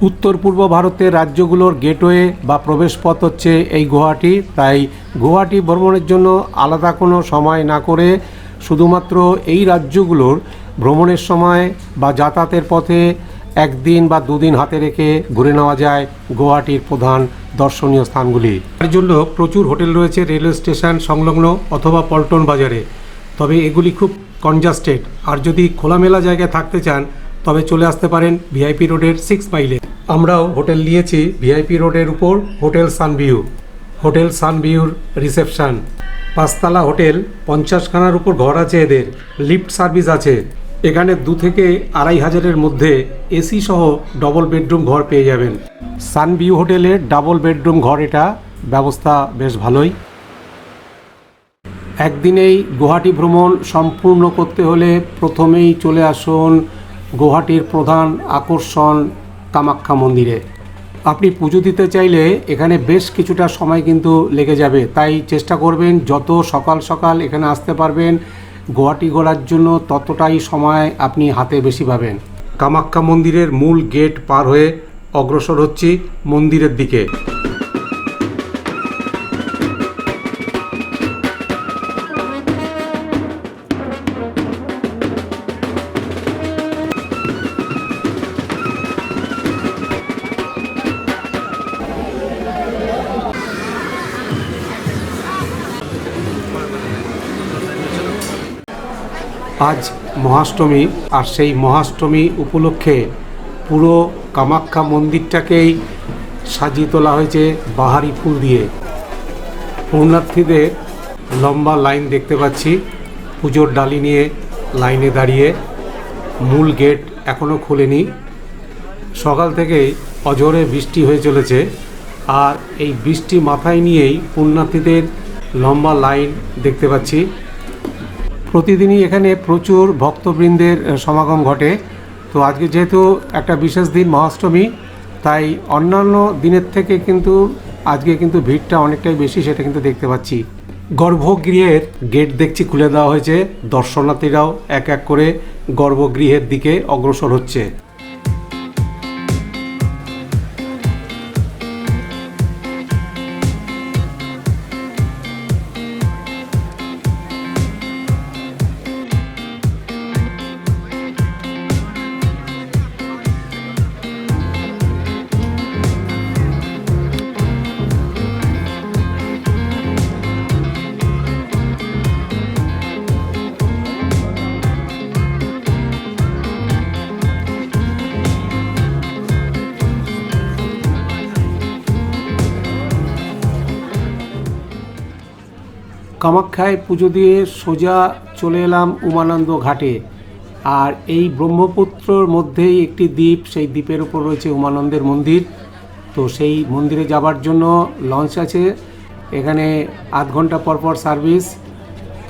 উত্তর পূর্ব ভারতের রাজ্যগুলোর গেটওয়ে বা প্রবেশপথ হচ্ছে এই গুয়াহাটি। তাই গুয়াহাটি ভ্রমণের জন্য আলাদা কোনো সময় না করে শুধুমাত্র এই রাজ্যগুলোর ভ্রমণের সময় বা যাতায়াতের পথে একদিন বা দুদিন হাতে রেখে ঘুরে নেওয়া যায় গুয়াহাটির প্রধান দর্শনীয় স্থানগুলি। তার জন্য প্রচুর হোটেল রয়েছে রেলওয়ে স্টেশন সংলগ্ন অথবা পল্টন বাজারে, তবে এগুলি খুব কনজাস্টেড। আর যদি খোলামেলা জায়গায় থাকতে চান তবে চলে আসতে পারেন ভিআইপি রোডের 6 মাইলে। আমরাও হোটেল নিয়েছি ভিআইপি রোডের উপর হোটেল সানভিউ। হোটেল সানভিউর রিসেপশন 5 তলা হোটেল, 50খানার উপর ঘর আছে, এদের লিফট সার্ভিস আছে। এখানে 2 থেকে 2500-এর মধ্যে এসি সহ ডবল বেডরুম ঘর পেয়ে যাবেন। সানভিউ হোটেলের ডাবল বেডরুম ঘর, এটা ব্যবস্থা বেশ ভালোই। একদিনেই গুয়াহাটি ভ্রমণ সম্পূর্ণ করতে হলে প্রথমেই চলে আসুন গুয়াহাটির প্রধান আকর্ষণ কামাখ্যা মন্দিরে। আপনি পুজো দিতে চাইলে এখানে বেশ কিছুটা সময় কিন্তু লেগে যাবে, তাই চেষ্টা করবেন যত সকাল সকাল এখানে আসতে পারবেন গুয়াহাটি ঘোরার জন্য ততটাই সময় আপনি হাতে বেশি পাবেন। কামাখ্যা মন্দিরের মূল গেট পার হয়ে অগ্রসর হচ্ছি মন্দিরের দিকে। আজ মহাষ্টমী, আর সেই মহাষ্টমী উপলক্ষে পুরো কামাখ্যা মন্দিরটাকেই সাজিয়ে তোলা হয়েছে বাহারি ফুল দিয়ে। পুণ্যার্থীদের লম্বা লাইন দেখতে পাচ্ছি পুজোর ডালি নিয়ে লাইনে দাঁড়িয়ে। মূল গেট এখনও খুলেনি। সকাল থেকেই অঝোরে বৃষ্টি হয়ে চলেছে, আর এই বৃষ্টি মাথায় নিয়েই পুণ্যার্থীদের লম্বা লাইন দেখতে পাচ্ছি। প্রতিদিনই এখানে প্রচুর ভক্তবৃন্দের সমাগম ঘটে। তো আজকে যেহেতু একটা বিশেষ দিন মহাষ্টমী, তাই অন্যান্য দিনের থেকে কিন্তু আজকে কিন্তু ভিড়টা অনেকটাই বেশি, সেটা কিন্তু দেখতে পাচ্ছি। গর্ভগৃহের গেট দেখছি খুলে দেওয়া হয়েছে, দর্শনার্থীরাও এক এক করে গর্ভগৃহের দিকে অগ্রসর হচ্ছে। কামাখ্যায় পুজো দিয়ে সোজা চলে এলাম উমানন্দ ঘাটে। আর এই ব্রহ্মপুত্রর মধ্যেই একটি দ্বীপ, সেই দ্বীপের উপর রয়েছে উমানন্দের মন্দির। তো সেই মন্দিরে যাবার জন্য লঞ্চ আছে এখানে, 8 ঘন্টা পর পর সার্ভিস।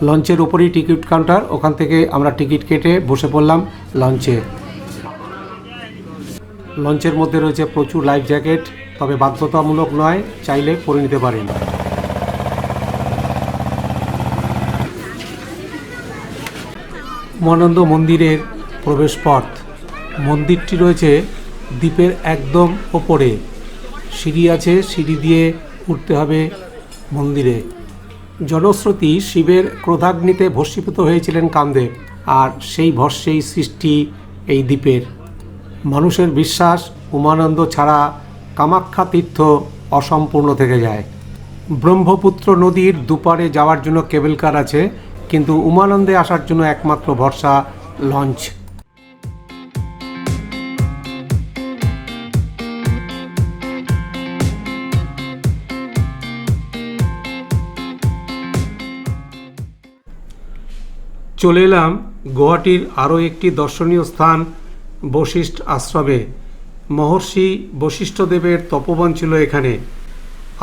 লঞ্চের ওপরেই টিকিট কাউন্টার, ওখান থেকে আমরা টিকিট কেটে বসে পড়লাম লঞ্চে। লঞ্চের মধ্যে রয়েছে প্রচুর লাইফ জ্যাকেট, তবে বাধ্যতামূলক নয়, চাইলে পরে নিতে পারেন। উমানন্দ মন্দিরের প্রবেশপথ। মন্দিরটি রয়েছে দ্বীপের একদম ওপরে, সিঁড়ি আছে, সিঁড়ি দিয়ে উঠতে হবে মন্দিরে। জনশ্রুতি শিবের ক্রোধাগ্নিতে ভস্মীভূত হয়েছিলেন কামদেব, আর সেই ভস্মেই সৃষ্টি এই দ্বীপের। মানুষের বিশ্বাস উমানন্দ ছাড়া কামাখ্যা তীর্থ অসম্পূর্ণ থেকে যায়। ব্রহ্মপুত্র নদীর দুপারে যাওয়ার জন্য কেবল কার আছে, কিন্তু উমানন্দে আসার জন্য একমাত্র ভরসা লঞ্চ। চলে এলাম গুয়াহাটির আরও একটি দর্শনীয় স্থান বশিষ্ঠ আশ্রমে। মহর্ষি বশিষ্ঠদেবের তপবন ছিল এখানে।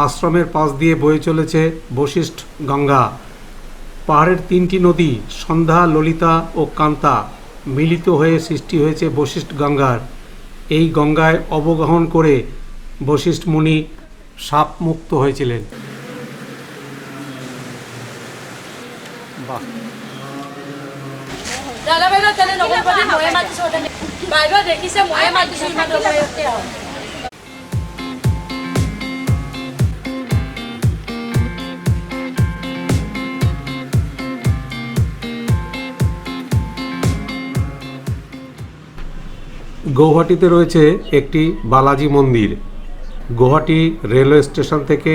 আশ্রমের পাশ দিয়ে বয়ে চলেছে বশিষ্ঠ গঙ্গা। পাহাড়ের 3টি নদী সন্ধ্যা, ললিতা ও কান্তা মিলিত হয়ে সৃষ্টি হয়েছে বশিষ্ঠ গঙ্গার। এই গঙ্গায় অবগাহন করে বশিষ্ঠ মুনি সাপ মুক্ত হয়েছিলেন। বাহ, দাদা বাইদেউ তেনে নগৰপতি ময়ে মাতিছোঁ, বাইদেউ দেখিছে ময়ে মাতিছোঁ ইমান গৌহাটিতে রয়েছে একটি বালাজি মন্দির। গৌহাটি রেলওয়ে স্টেশন থেকে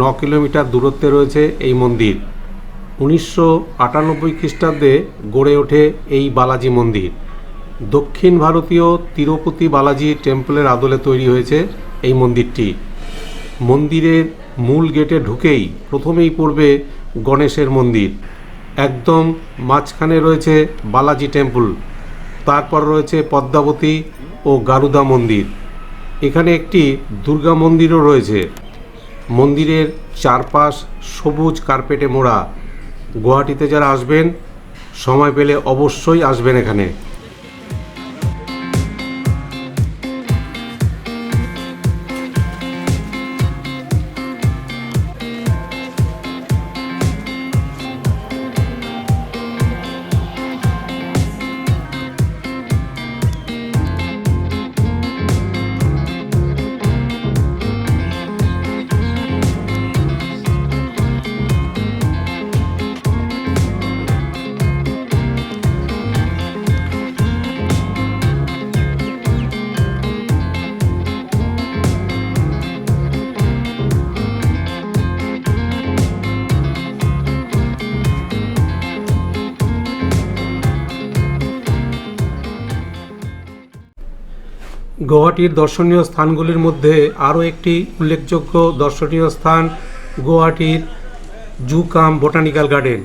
9 কিলোমিটার দূরত্বে রয়েছে এই মন্দির। 1998 খ্রিস্টাব্দে গড়ে ওঠে এই বালাজি মন্দির। দক্ষিণ ভারতীয় তিরুপতি বালাজি টেম্পলের আদলে তৈরি হয়েছে এই মন্দিরটি। মন্দিরের মূল গেটে ঢুকেই প্রথমেই পড়বে গণেশের মন্দির। একদম মাঝখানে রয়েছে বালাজি টেম্পল, তারপর রয়েছে পদ্মাবতী ও গারুদা মন্দির। এখানে একটি দুর্গা মন্দিরও রয়েছে। মন্দিরের চারপাশ সবুজ কার্পেটে মোড়া। গুয়াহাটিতে যারা আসবেন সময় পেলে অবশ্যই আসবেন এখানে। গুয়াহাটির দর্শনীয় স্থানগুলির মধ্যে আরও একটি উল্লেখযোগ্য দর্শনীয় স্থান গুয়াহাটির জু কাম বোটানিক্যাল গার্ডেন।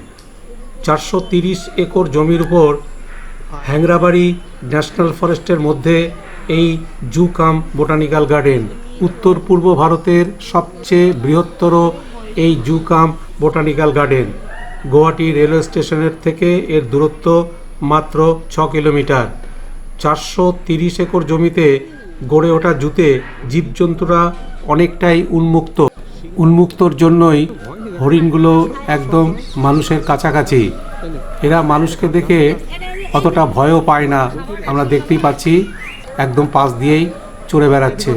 430 একর জমির উপর হ্যাংরাবাড়ি ন্যাশনাল ফরেস্টের মধ্যে এই জু কাম বোটানিক্যাল গার্ডেন। উত্তর পূর্ব ভারতের সবচেয়ে বৃহত্তর এই জু কাম বোটানিক্যাল গার্ডেন। গুয়াহাটি রেলওয়ে স্টেশনের থেকে এর দূরত্ব মাত্র 6 কিলোমিটার। 430 একর জমিতে গড়ে ওঠা জুতে জীবজন্তুরা অনেকটাই উন্মুক্তর জন্যই হরিণগুলো একদম মানুষের কাছাকাছি। এরা মানুষকে দেখে অতটা ভয়ও পায় না, আমরা দেখতেই পাচ্ছি একদম পাশ দিয়েই চড়ে বেড়াচ্ছে।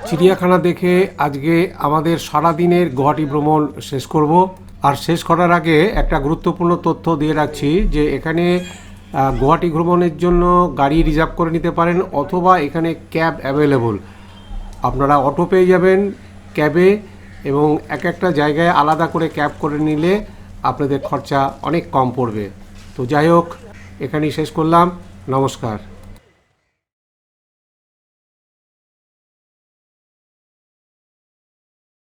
চিড়িয়াখানা দেখে আজকে আমাদের সারাদিনের গুয়াহাটি ভ্রমণ শেষ করব। আর শেষ করার আগে একটা গুরুত্বপূর্ণ তথ্য দিয়ে রাখছি যে এখানে গুয়াহাটি ভ্রমণের জন্য গাড়ি রিজার্ভ করে নিতে পারেন, অথবা এখানে ক্যাব অ্যাভেলেবল। আপনারা অটো পেয়ে যাবেন ক্যাবে, এবং এক একটা জায়গায় আলাদা করে ক্যাব করে নিলে আপনাদের খরচা অনেক কম পড়বে। তো যাই হোক, এখানেই শেষ করলাম। নমস্কার।